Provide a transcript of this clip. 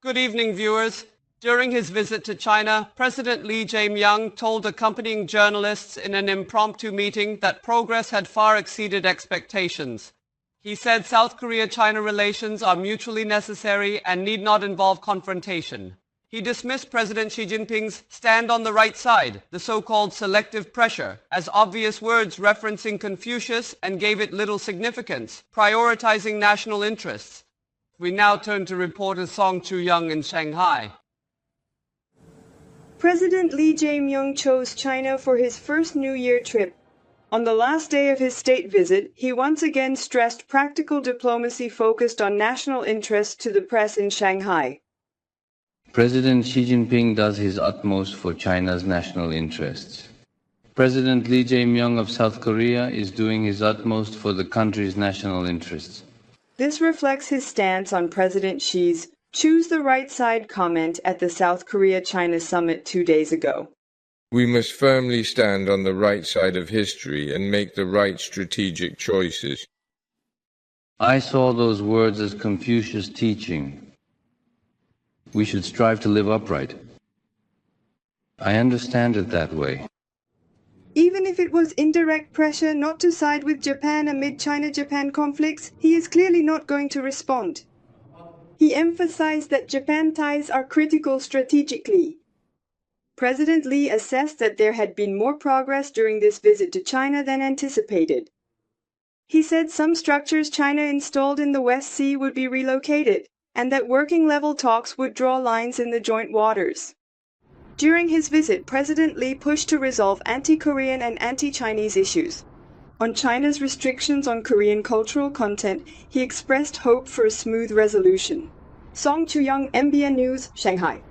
Good evening, viewers. During his visit to China, President Lee Jae-myung told accompanying journalists in an impromptu meeting that progress had far exceeded expectations. He said South Korea-China relations are mutually necessary and need not involve confrontation. He dismissed President Xi Jinping's stand on the right side, the so-called selective pressure, as obvious words referencing Confucius and gave it little significance, prioritizing national interests. We now turn to reporter Song Chu-young in Shanghai. President Lee Jae-myung chose China for his first New Year trip. On the last day of his state visit, he once again stressed practical diplomacy focused on national interests to the press in Shanghai. President Xi Jinping does his utmost for China's national interests. President Lee Jae-myung of South Korea is doing his utmost for the country's national interests. This reflects his stance on President Xi's "choose the right side" comment at the South Korea-China summit 2 days ago. We must firmly stand on the right side of history and make the right strategic choices. I saw those words as Confucius' teaching. We should strive to live upright. I understand it that way. Even if it was indirect pressure not to side with Japan amid China-Japan conflicts, he is clearly not going to respond. He emphasized that Japan ties are critical strategically. President Lee assessed that there had been more progress during this visit to China than anticipated. He said some structures China installed in the West Sea would be relocated, and that working-level talks would draw lines in the joint waters. During his visit, President Lee pushed to resolve anti-Korean and anti-Chinese issues. On China's restrictions on Korean cultural content, he expressed hope for a smooth resolution. Song Chu-young, MBN News, Shanghai.